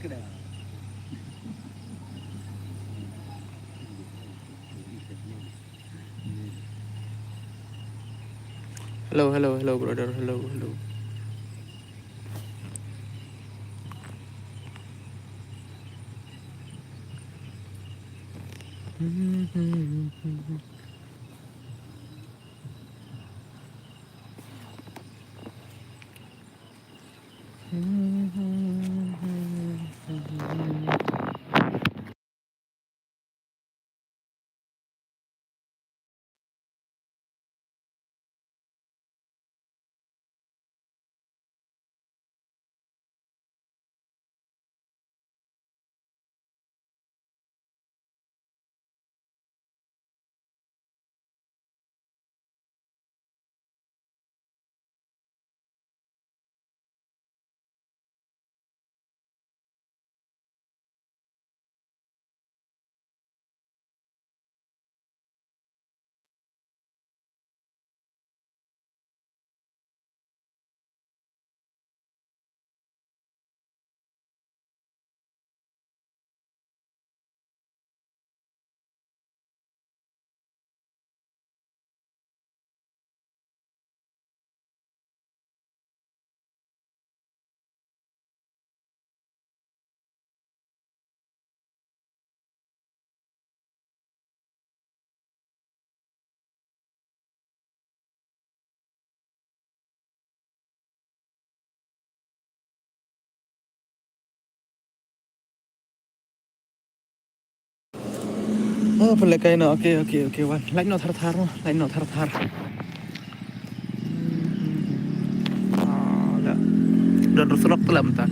Hello, hello, hello, brother. Hello, hello. Oh, pelek no. Oke, oke, oke. Wan, lain no thar, lain no thar. Udah. Udah rusulok tuh lah bentar.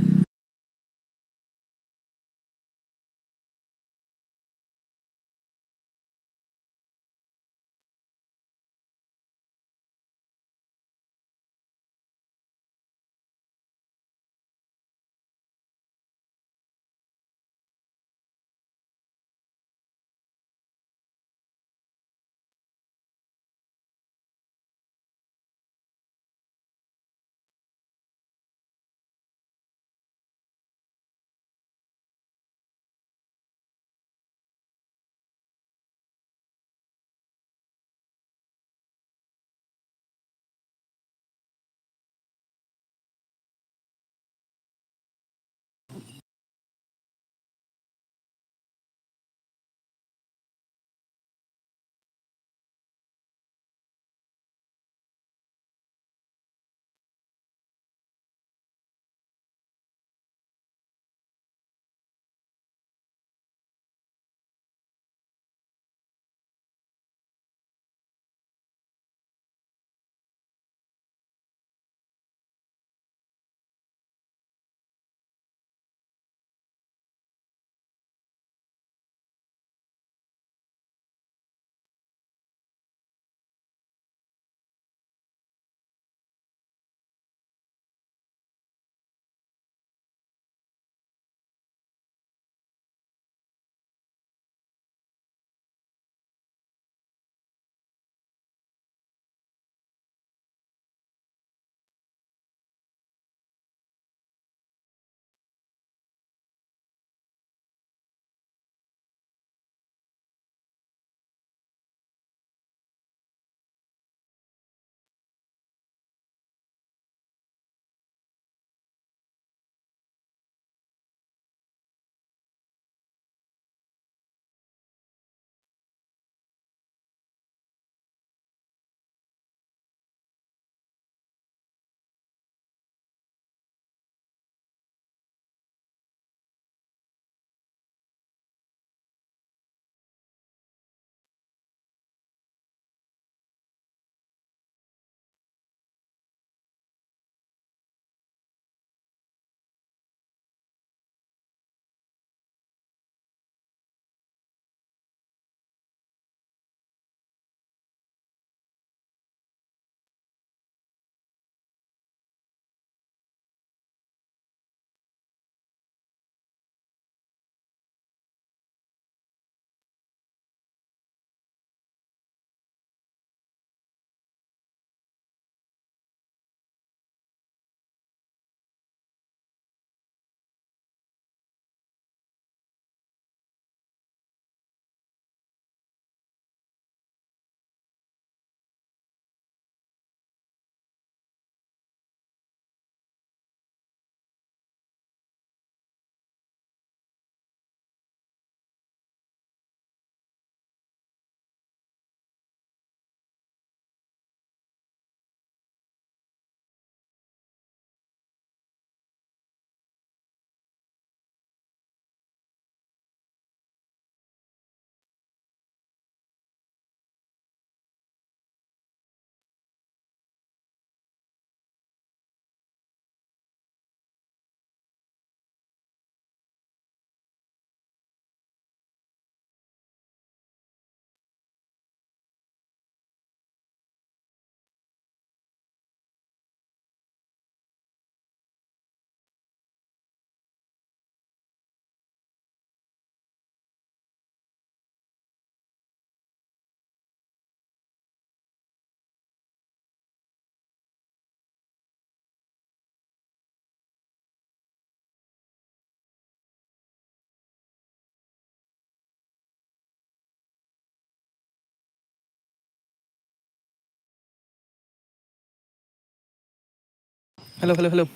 Halo, halo, halo.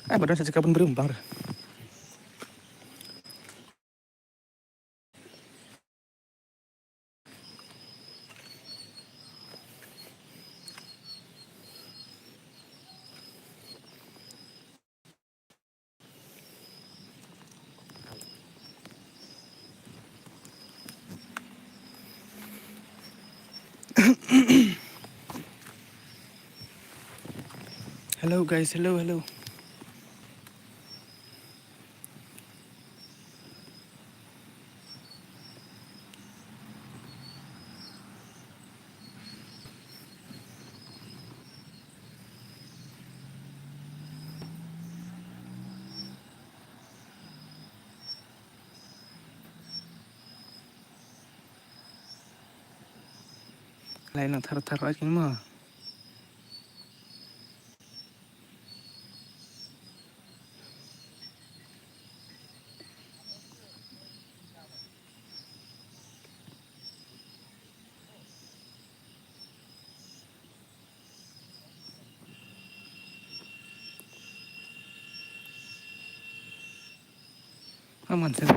Badan saya cakap pun berumbang. Hello guys, hello, hello. Lain nak taruh-taruh aja mah. Aman sih.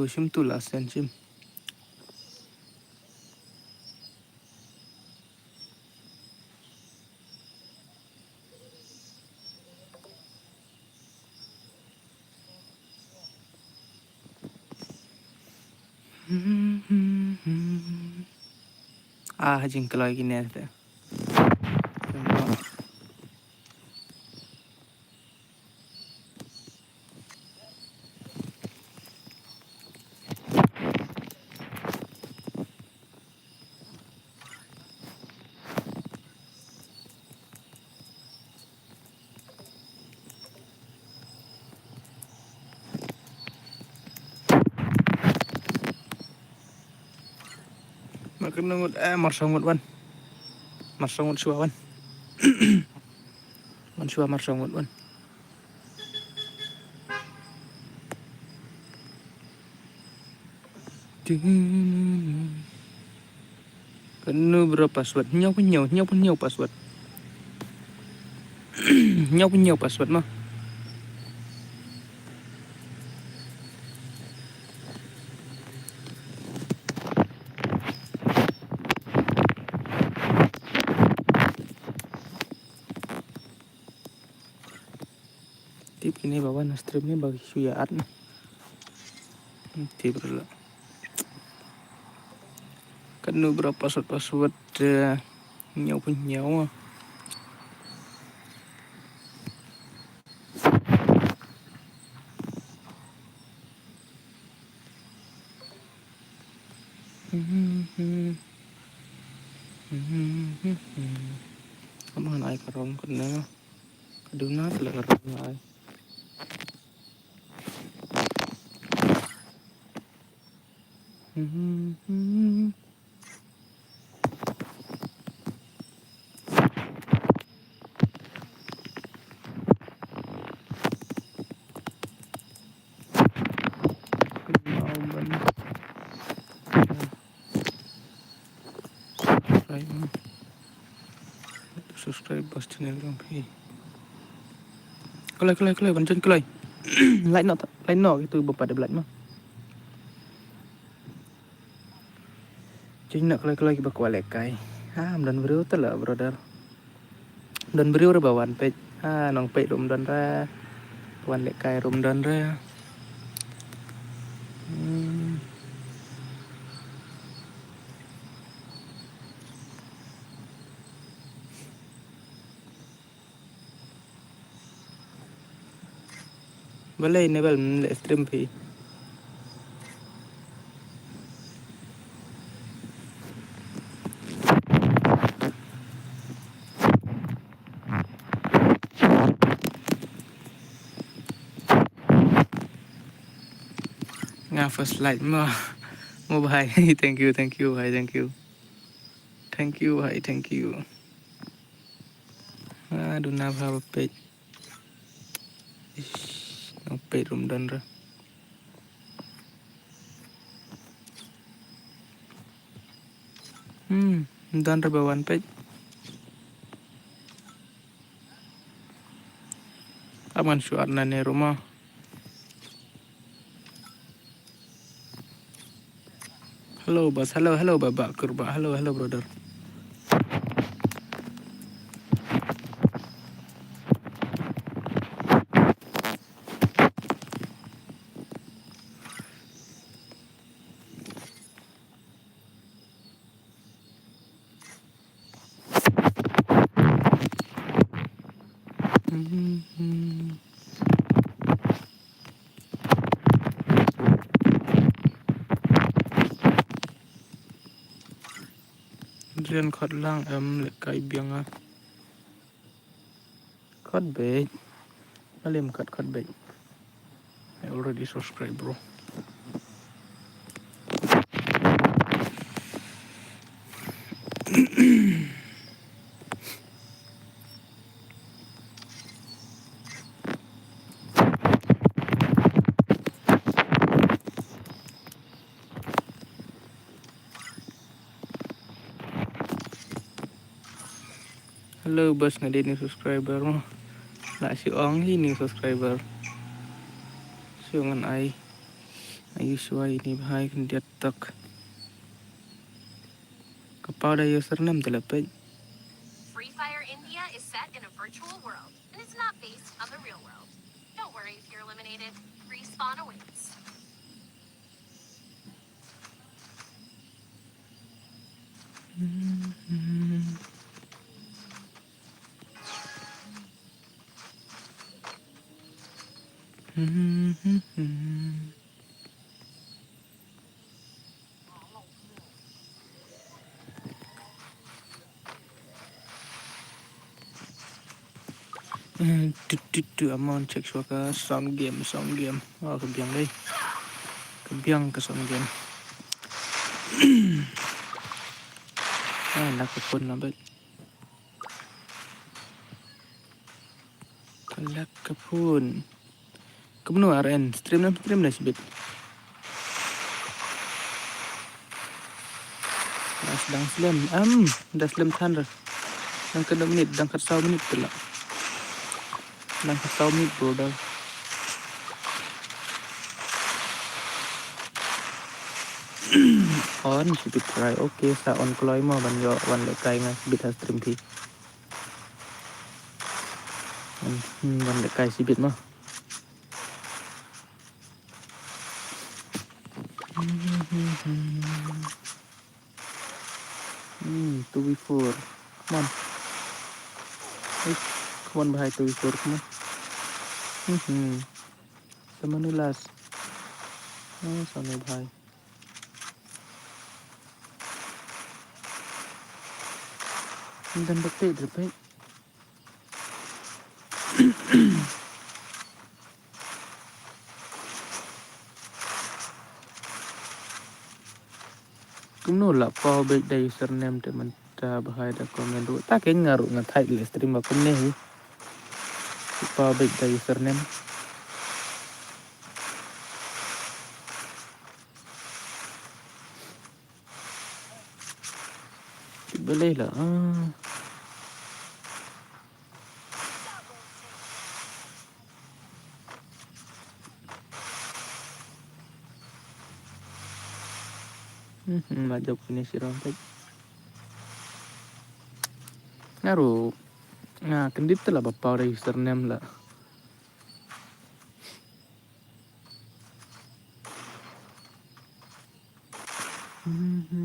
Sim tu lah sen sim. Jing kalau gini ada. Makan nungut marsangut wan. Marsangut suawan. Wan suah marsangut wan. Kenu berapa password? Nyau pun nyau password. Nyau password mah. Tip ini bawa stream ni bagi suyaan. Tip berla. Kenu berapa password nyau pun nyau. Kamu naik karong kena. Kaduna telah karong naik. Subscribe bos channel dong pi. Kelai bancun kelai. Lain no gitu bapak ada belat mah. Jadi nak kelai baku alekai. Dan beriu telah brother. Dan beriu bawaan pej. Nong pej rum dan ra. Wan lekai rum dan ra. Boleh ini bal stream pi. First light mah. Mau bhai. Thank you bhai, thank you. Bhai, thank you. Aduh na bhai pej. Nong pei rum dan ra. Dan ra bawan pei. Aman syuat na ne rumah. Hello bas, hello babak kurba, hello brother. Rian khot lang le kai biang a. Khot bait. Alim khot bait. I already subscribe bro. Hello bas na din ni subscriber mo. Na si Ong ni subscriber. So ngan ai suai ni bhai kan dia tak. Kapau da username telepai. Free Fire India is set in a virtual world and it's not based on the real world. Don't worry if you're eliminated. Respawn awaits. Amon cek suaka sound game. Oh kebiang deh. Kebiang ke sound game. Nak kepun lah bet. Kalak kepun. Kemana RN? Stream dah sibit. Sedang slam. Dah slam than dah. Dang ke 2 minit, dang ke 1 minit pula. Dang ke 1 minit bro dah. On sibit try. Okay, sa on kloy mo ban yo wan le kai nga sibit ha stream thi. Wan le kai sibit mo. 2v4. Come on. Hey, come on bahai 2v4 come on. Sama nulas. Sama bahai. Dan repet. Kumno la pa baik da username te man ta bahai da komen ru ta ke ngaru nga thai le stream ba kunne hi pa baik da username boleh lah majak ini si rompet ngaru kendit lah bapa da username lah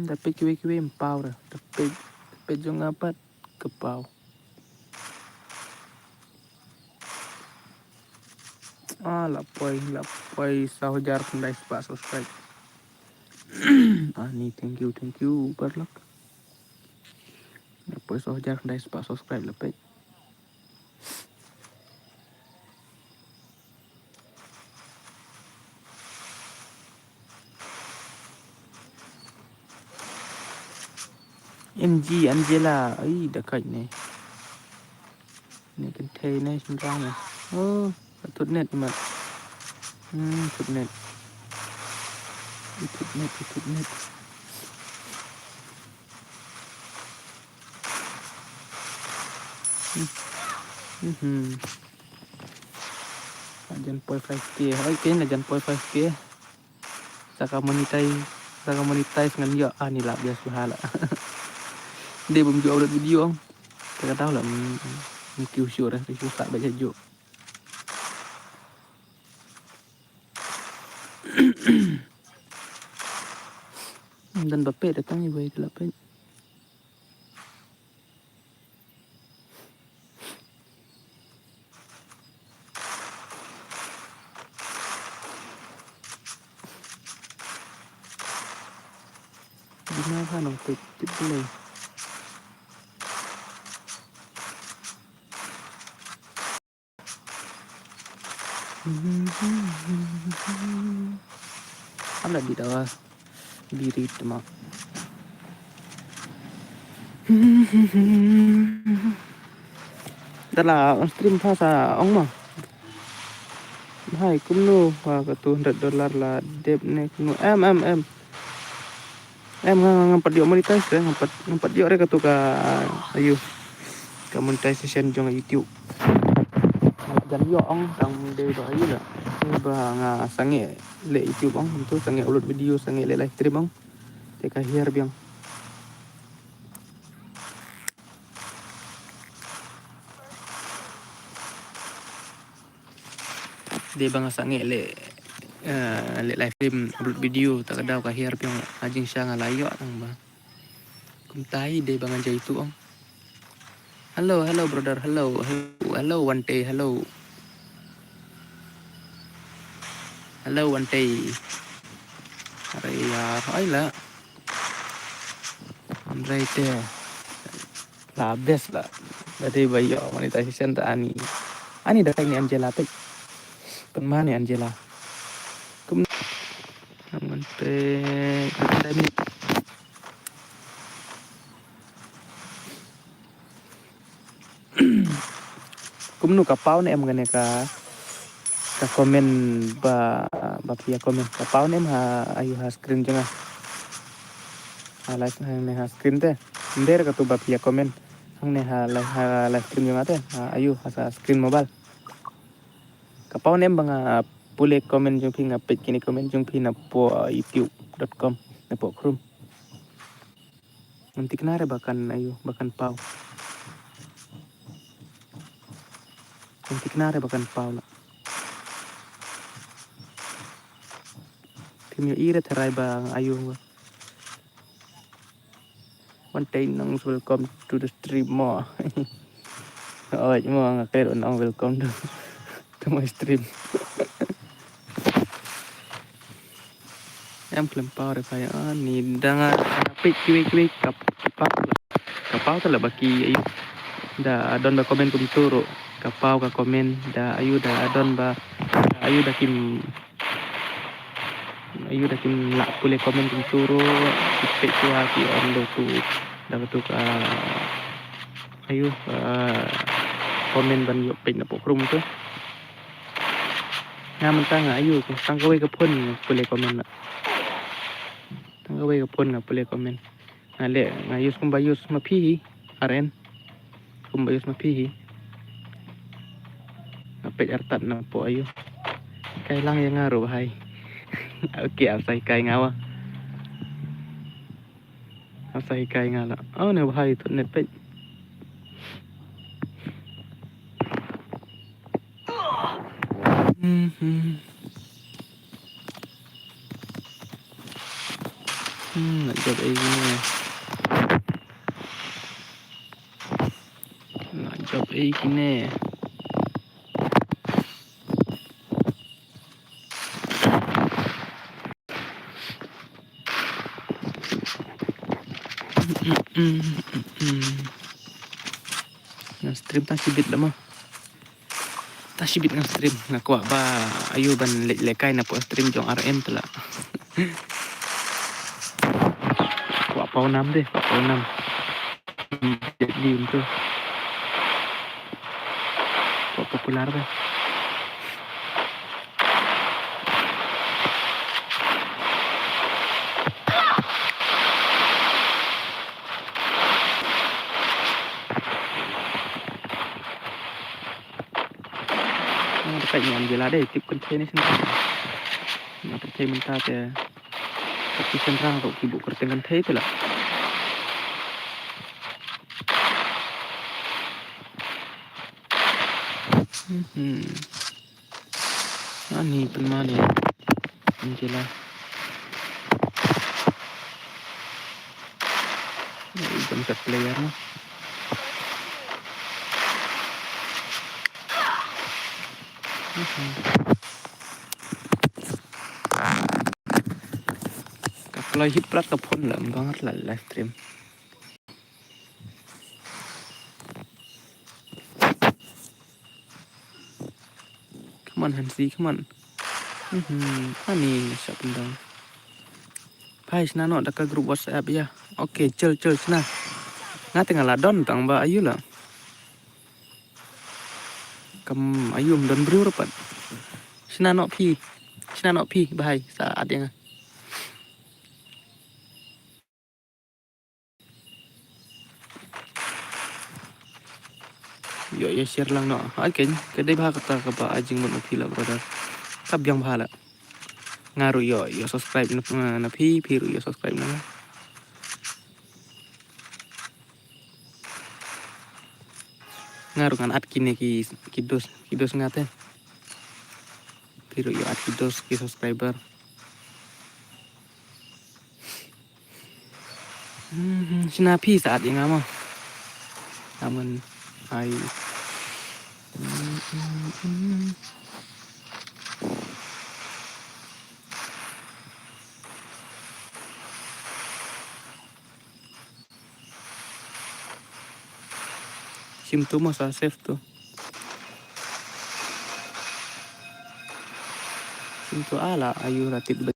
tapi kiwi empau dah tapi jong apa kepau lapoi sahujar kendai sepak subscribe ni thank you berlak lapoi sahujar kendai sepak subscribe lapoi MG Angela dekat ni kan thay ni sembarang oh patut net mat YouTube net. YouTube net, YouTube net. Dyan 0.5k. Okay na dyan 0.5k. Saka monetize ngan yo nila bias bahala. Dia belum jual upload video. Kita tahu lah mungkin sure susah baca jo. Dan bapak datang ni baik lah pen. Gimana kan orang pet boleh. Ada di bawah diri temak. Dalam stream bahasa ong mah. Hai kumnu wa $200 lah dep ne kumnu em ngampat dia monetize deh ngampat dia rek tu ka ayu ka monetization jong YouTube. Dan yo ong tang de ba ayu lah. Ba nga sange le YouTube ong tu sange upload video sange le live stream ong. Te ka hiar biang. De bang sange le live stream upload video tak ada ka hiar biang ajing siya nga layo tang ba. Kum tai de bang aja itu ong. Hello brother, hello one day, hello one day. Are yaar, ay la. Right there. La best lah. Jadi bayo monetization ta ani. Ani datang ni Angela pe. Kan mana Angela? Kum naman pe tadi kum nu kapau ne em gane ka komen ba pia komen kapau ne ha ayu ha screen janga. Live ne ha screen te. Nder ka tu ba pia komen. Hang ne ha live screen janga te. Ayu ha screen mobile. Kapau ne banga boleh komen jung phi ngapit kini komen jung phi na po youtube.com na po Chrome. Nanti kenare bahkan ayu bahkan pau. Nanti kenare bahkan pau lah. Tim yo ire terai bang ayu. One day nong welcome to the stream more. Oh, mo ngakero nong welcome to my stream. Em kelempau re saya ni dangan pik kiwik kapau tu lah baki ayu da adon ba komen kum turu kapau ka komen da ayu da adon ba ayu da kim la pule komen kum turu pik tua ki on do tu da tu ka ayu komen ban yo pik na pokrum tu ngaman tanga ayu ko tanggawe ka pon pule komen na tanggawe ka pon na pule komen ale ngayus kumbayus mapihi aren kumbayus mapihi apet artat na po ayu kai lang yang ngaro bahai. Oke asai kai ngawa asai kai ngala oh ne bahai tu ne pet nak job gini nak job gini Nang stream tasibit lama. Tasibit nang stream ngakuak ba ayu ban lekai na po stream jong RM tela. Kuak pau 6 deh, kuak pau 6. Jadi untuk kuak popular deh. tại nhà gila để tiếp con thế này xin nó có thêm mình ta thì tapi sentrang untuk ibu kertengan thế itu lah ani penmani Angela jam set player no kalau hit plat telepon lah banget lah live stream come on Hansi come on ani siap pendang Hai sana no dekat grup WhatsApp ya oke cel sana nga tengah ladon tang ba ayu lah kam ayum don bru rapat sana no pi bahai saat yang yo ya share lang no akin kedai bah kata ka ba ajing mon pi lah brother kap yang bah lah ngaru yo subscribe na pi ru yo subscribe na ngaru kan at kini kidos ngate ru yo at kidos ki subscriber sinapi saat yang ama namun hai sim tu masa save tu sim tu ala ayu ratib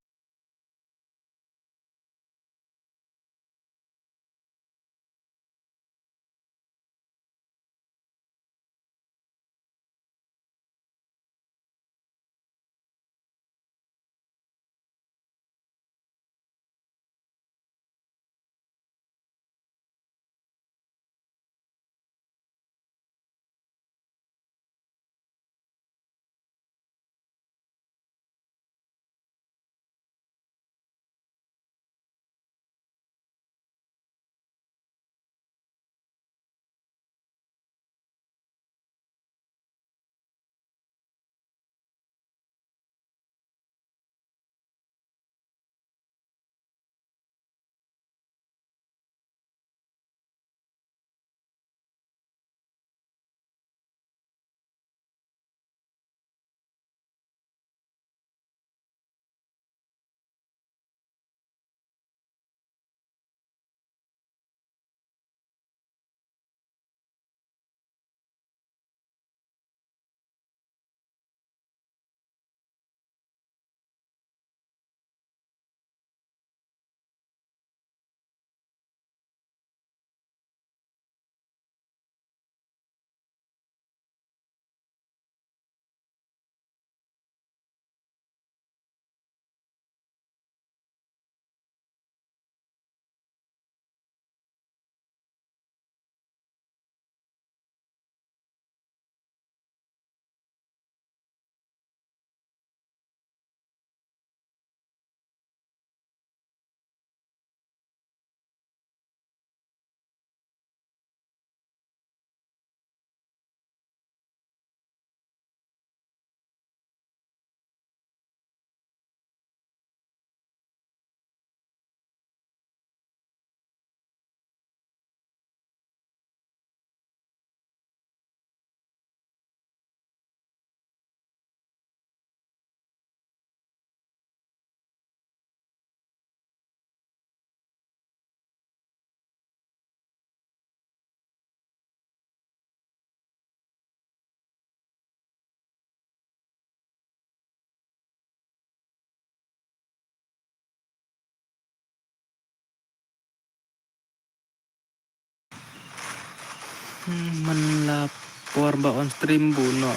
melapor ba on stream buno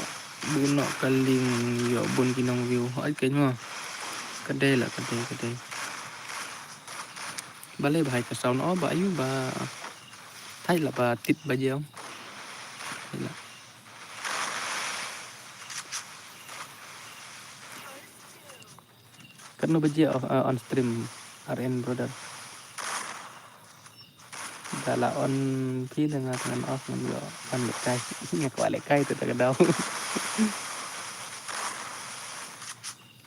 kaling yo bun kinong view ai kenya kedai lah kedai balai bahai ka sound ba ayu ba thai là ba tit ba jeo Kan no baji on stream RN brother. Dala on pi dengan off man yo on lekai. Nya kwa lekai tu tak daw.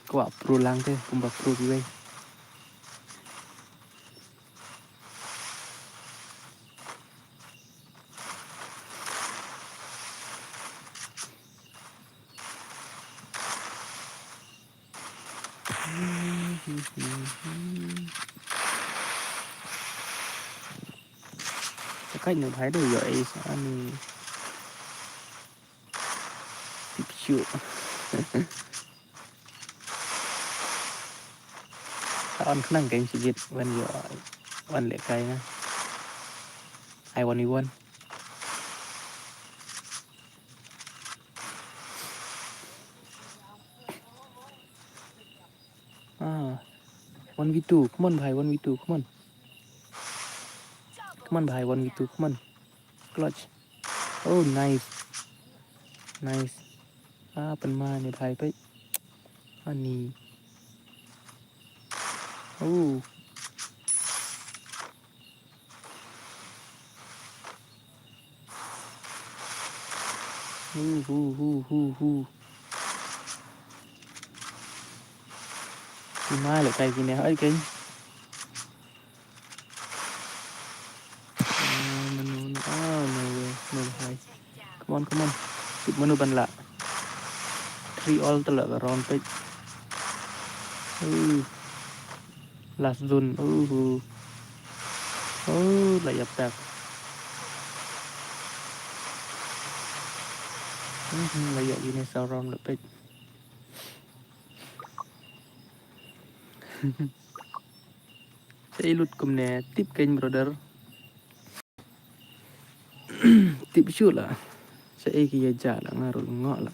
Kwa pro lang te kumba pro giwe. Cách này thấy được vậy sao anh tiếp chịu on khnăng cáiชีวิตวันอยู่วันเล็กไกลนะไอวันนี้วันวันวีทูขมันไผ่วันวีทูขมันไผ่วันวีทูขมันกลอชโอ้ nice nice เป็นมาในไผ่ไปอันนี้โอ้ฮูมาเลยไกลกินเนี่ยไอ้กินมันนู่นnoไผ่ come on ติดมนุษย์บันละ three all ตลอดรอนไปlast zone lại dập tạc lại dập gì này sao ron lập bích sẽ lút cùng nè tiếp kênh brother tiếp chút là sẽ kia trả là ngaruh ngọ là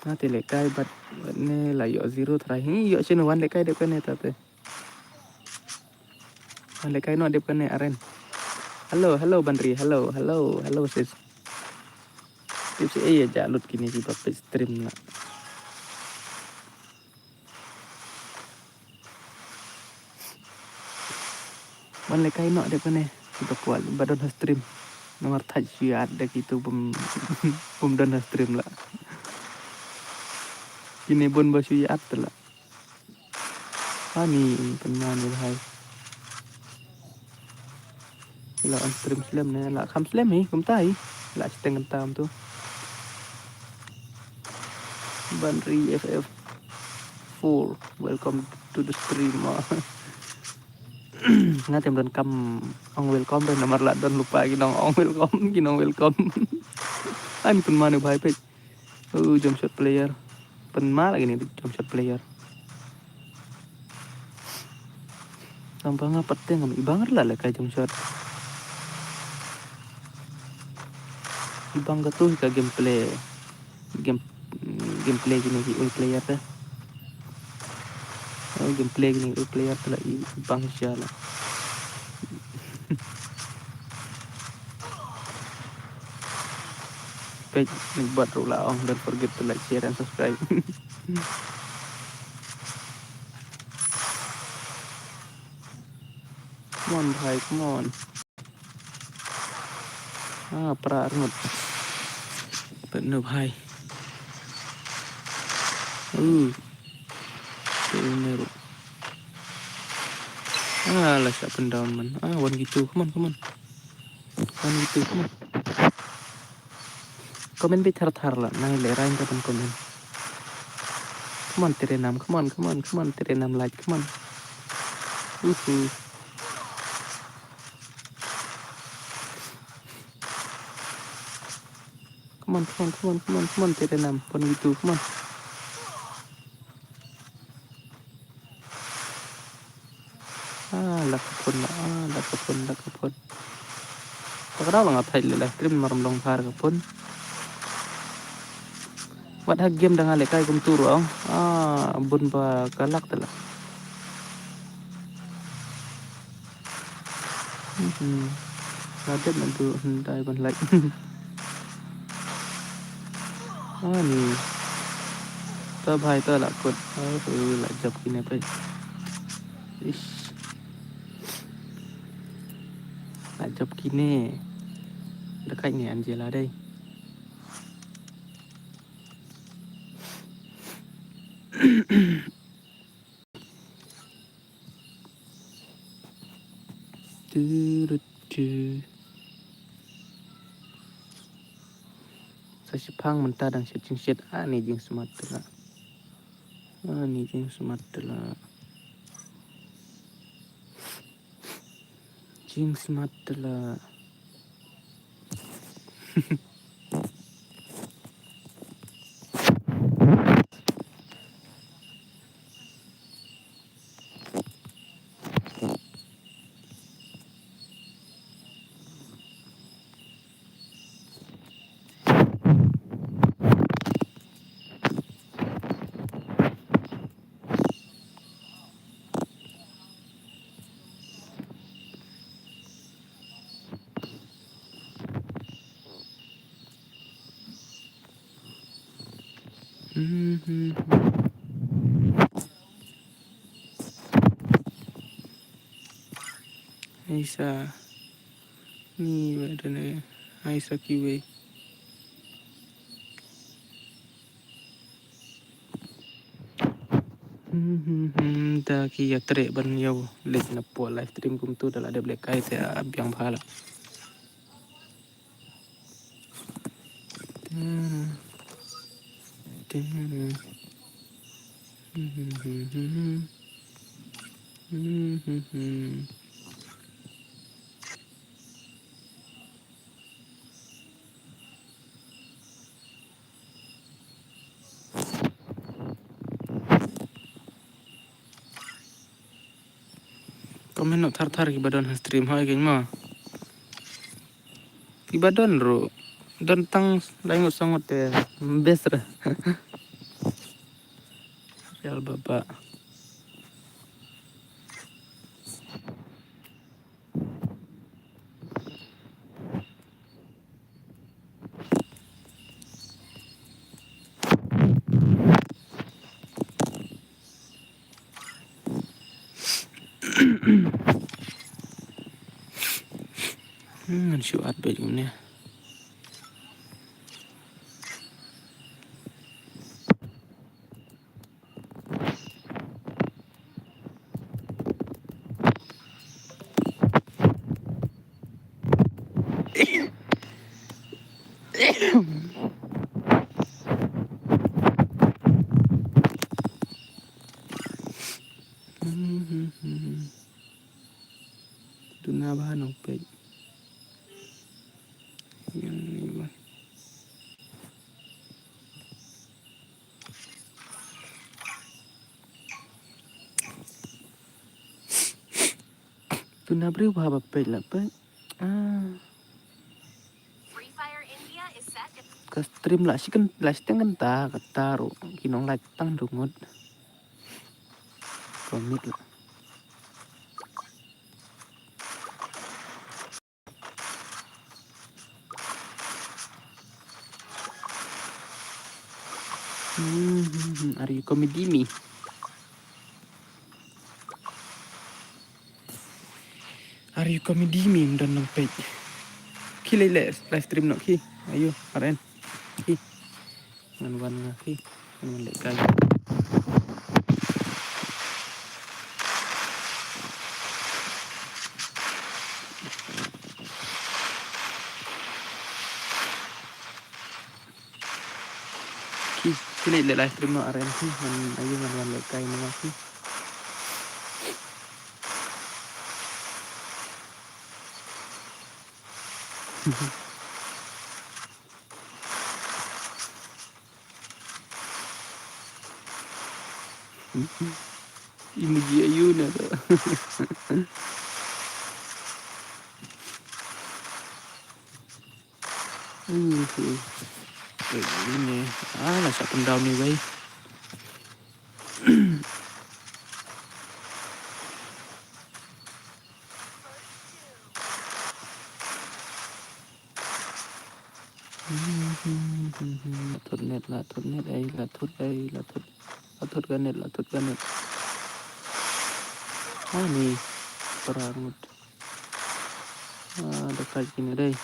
nah thì lại cay bật nè là dọ zero thay dọ trên one lại cay được cái này tập đấy lại cay nó được cái này aren hello Bandri hello sis tiếp sẽ trả lút kini di bapak stream lah one lại cay nó được cái này kita kuat badan stream nomor touch ada gitu bum dan stream lah ini bon basu ya at lah ni teman ni hai là on stream slam này là khăm slam ấy cũng tay là setengah tam tu Bandri FF4 welcome to the stream nga tem don kam ong welcome dan nomor la don lupa ginong ong welcome ani pun mana bhai pe jump shot player penma lagi nih jump shot player sampai ngapatnya nggak banget lah kayak jump shot ibang tuh ke gameplay gini ul player teh gameplay gini ul player telah ibang siala page buat rula ong don't forget to like share and subscribe come on bhai come on prarnut penuh bhai meru lah siap pendown man one gitu come on one gitu come on komen bi thar lah nai le rain ka komen come on tere nam come on tere nam like come on come on tere nam one gitu come on lakapun pagkadaw lang atay lila stream marumlong par kapun wat ha game dah ngale kai kum turu ang bun ba kalak tala Radet nanti hentai ban like ni tớ bài tớ là quật lại chụp cái này phải lại chụp cái này được khách này ăn gì là đây tư tư Sasipang mentah dan secing ni jing Sumatera ni jing Sumatera jing Sumatera Aisyah ni badan Aisyah kiwe da ki ya trek ban yau lek na po live stream kum tu dah ada black kai saya abiang bhala komen nak thar ki badan stream hai geng ma ki badan ro dan tang lain sangat best ra real baba syuat bajunya Tuna bahan opek yang ni bah tuna beri bah opek lah pe Free Fire India is set in ke stream lah sih kan ta kata ro kinong like tang dungut komit lah are you comedy me are you comedy me dan nang page ki live stream nak ki ayo karen ki wan ki wan lek kai ki live stream nak aren ki ayo wan lek kai nak ki emoji ayu na tu ini lah siapa down ni bay Latut ganet. Ni perangut. Dekat gini deh.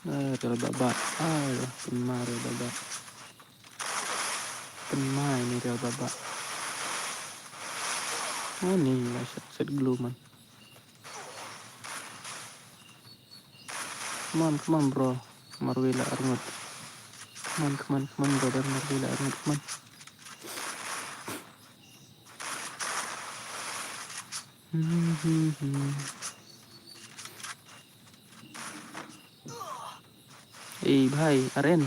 Real babak. Pemar real babak. Pemar ini real babak. Ni lah set glue man. Come on bro. Marwila arngut. Come on brother. Marwila arngut. Come on. Bhai Aren.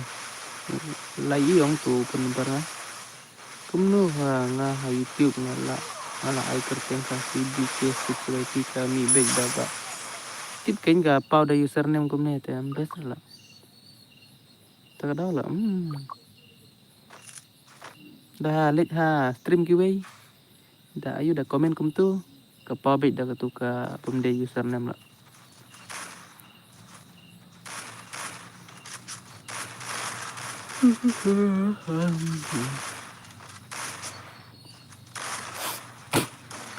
Lai ông tu penumbar na. Kumno nga YouTube ngala ay kerteng kasi BK security kami big daga. Tip kain ga pau da username kumne te ambes la. Takadaw la. Dah let ha stream kiway. Da ayu da komen kum tu. Ka pau big da tu ka pumde username la.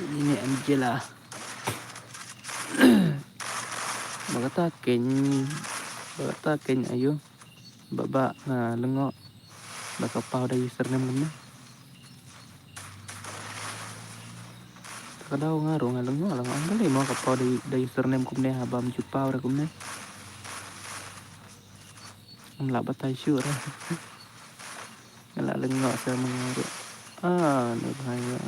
Ini Angela. Bagata ken ayo. Baba na lengo. Baka pau da username kumne. Takadaw nga ro nga lengo lang ang gali mo ka pau da username kumne habam ju pau da kumne. Ang labat tayo sure. Ngala lengo sa mga ro. Ni bahaya.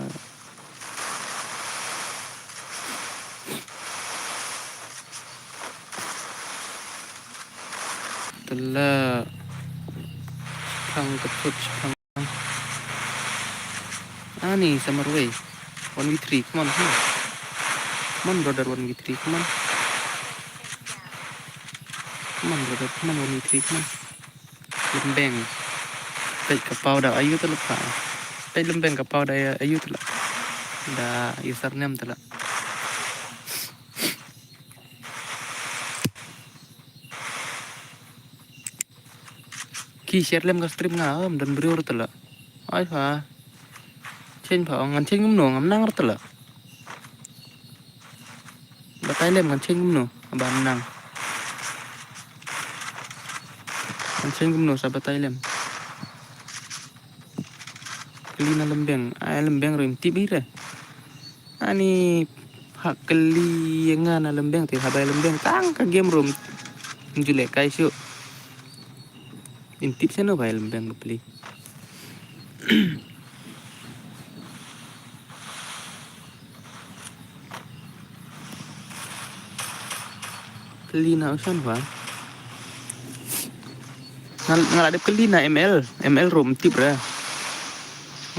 Telah kang ketut kang. Ni Samarway 1v3 come on. Come on brother 1v3 come on brother come on 1v3 come on. Lembeng pet kapau da ayu tu lepas. Pet lembeng kapau da ayu tu lah. Da username tu lah. Ki share lem ka stream ngam dan beriur tu lah. Ai pha. Chen pha ngan chen ngum no ngam nang tu lah. Batai lem ngan chen ngum no abam nang. Ngan chen ngum no sa batai lem. Kelina lembeng. Lembeng rim tibi re. Ani hak keli ngana lembeng ti habai lembeng tang ka game room. Njule kai syu. Intip sana bai lembeng beli. Kelina usan wa. Ngalade kelina ML room tip re.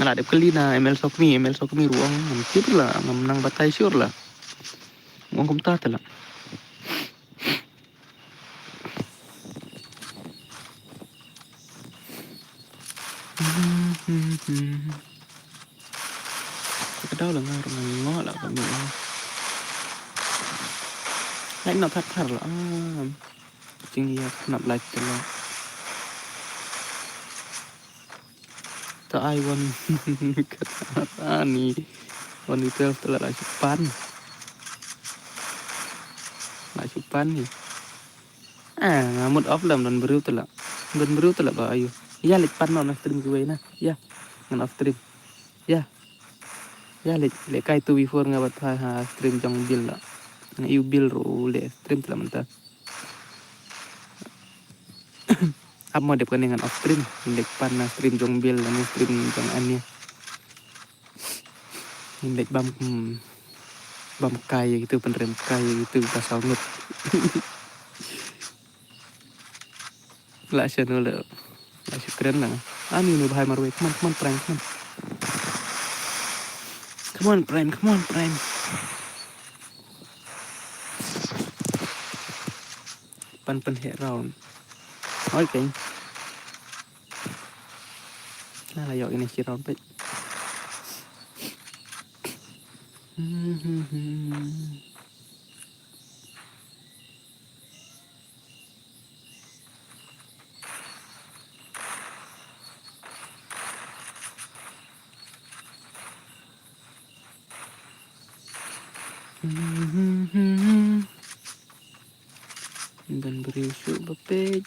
Ngalade kelina ML sokmi ruang tip lah ngam nang batai syur lah. Ngom kum ta lah. Kadaw lang ngo lah kami. Like nak thar lah. Jing ya nak like tu lah. Ta ai wan kata ni wan itu telah lah cupan ni. Ngamut off lam dan beriu telah ba ayu. Ya lik pan na stream gue na. Ya ngan off stream. Ya lik kai tu before ngabat ha stream jong bil lah. Nga iu bil ro le stream telah mentah. Apa mau depan dengan off stream lik pan na stream jong bil dan stream jong annya. Lik bam kaya gitu penerem kaya gitu pasal ngut. Lah channel lah keren lah. Ni bahai marwe come on prime come on prime. Pan hit round. Okay. Lah yok ini si round pet. Dan berisuk bepej.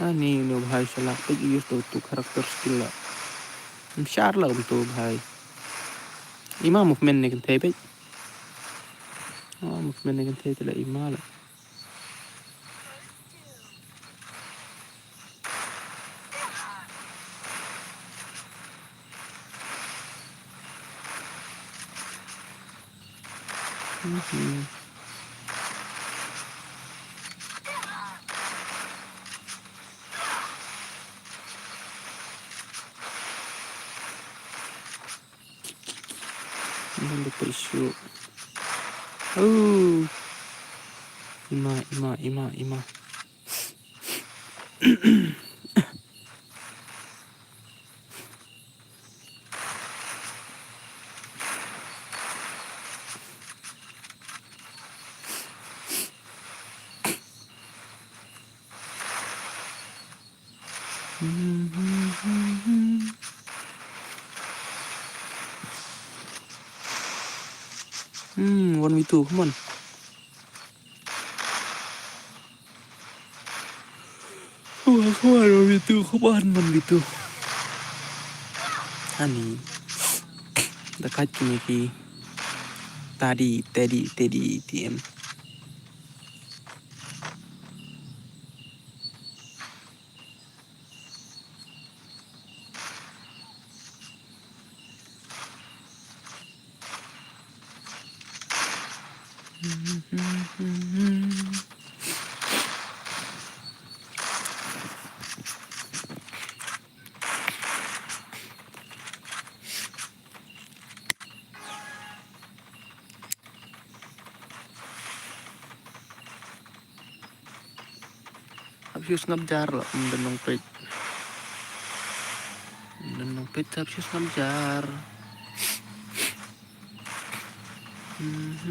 Ani no भाई साला पे यूज तो karakter skill la. Msyar la to भाई. Ima movement ne kan tebe. Movement ne kan tebe la ima la. Dan berisuk. Ima. One v two, come on. Come on, one v two, come on, one v two. Ani, dekat kini ki. Tadi, TM. Habis ngabjar lah, mendenong pet. Mendenong pet habis ngabjar. Gini.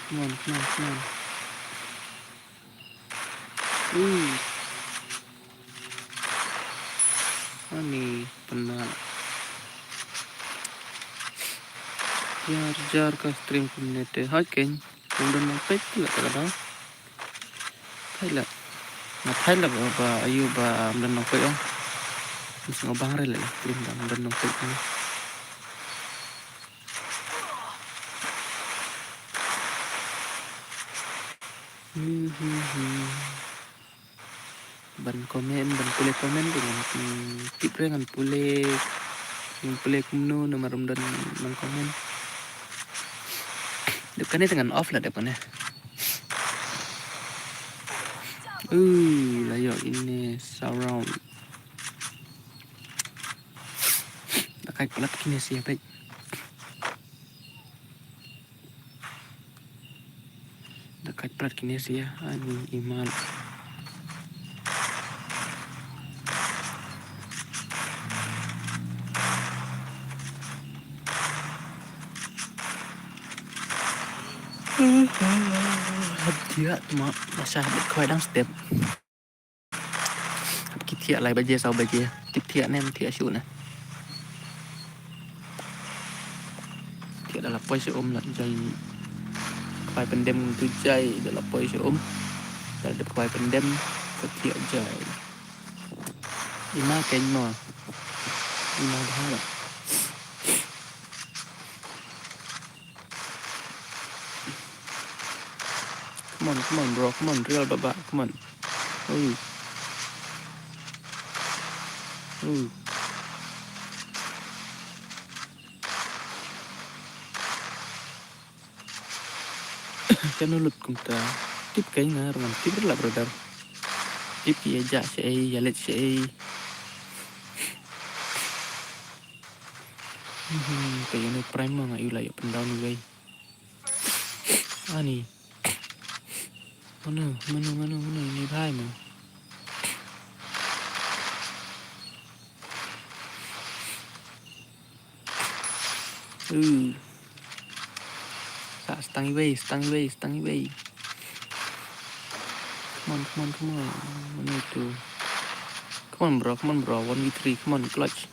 Come on, guys. Come on. Ani, penat. Jar ka stream community. Hakin. Kemudian sampai pula tak ada. Thailand ba ayu ba dan nong pet. Mas ngobang rela stream dan nong pet ni. Ban pulih komen dengan tip dengan pulih kumno nama dan nang komen. Depannya dengan off lah depannya. Layo ini surround. Pakai pelat kini siapa? Dekat pelat kini sih ya, ani imal. Dia cuma masa kau dang step. Kita lại baje sau baje. Kita nem dia syu na. Dia adalah poi se om lah jai. Kpai pendem tu jai adalah poi se om. Dah kpai pendem ketia jai. Ima ken mo. Ima dah. Come on, bro. Come on, real baba. Come on. Kan ulut kumta. Tip kay nga rongan tip la brother. Tip ya ja siya yalit siya. Kayo na prime mga ulay pandaw ni way. Ani. Mana ini bhai mo. Stangi way. Come on. Mana itu? Come on bro. 1v3. Come on, clutch.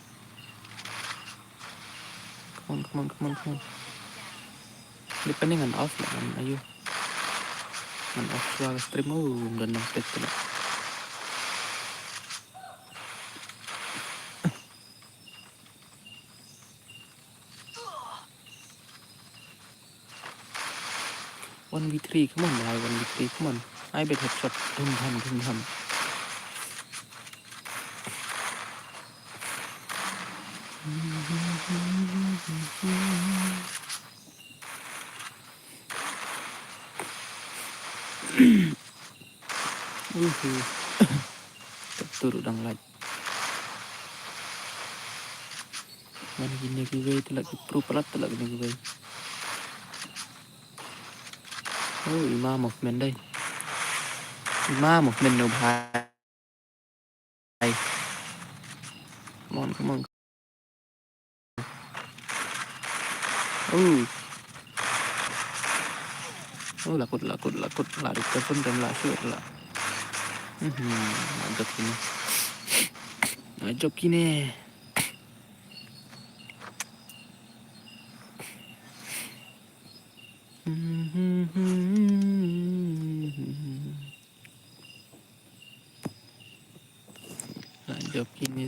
Come on. Depending on off lah kan, ayo. On off suara stream dan nang pet lah. One v three, come on, boy. 1v3, come on. I bet headshot. Dum ham. Turut dang like. Mana gini gue itu lagi pro pelat tu lagi gue. Oh, Imam movement đây. Imam movement no bhai. Come on. Oh, lakut lari telepon dan lasur lah. Ajok kini. Ajok kini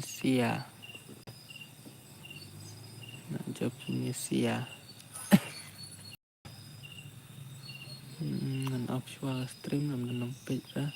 sia. Ngan off stream nam page ra.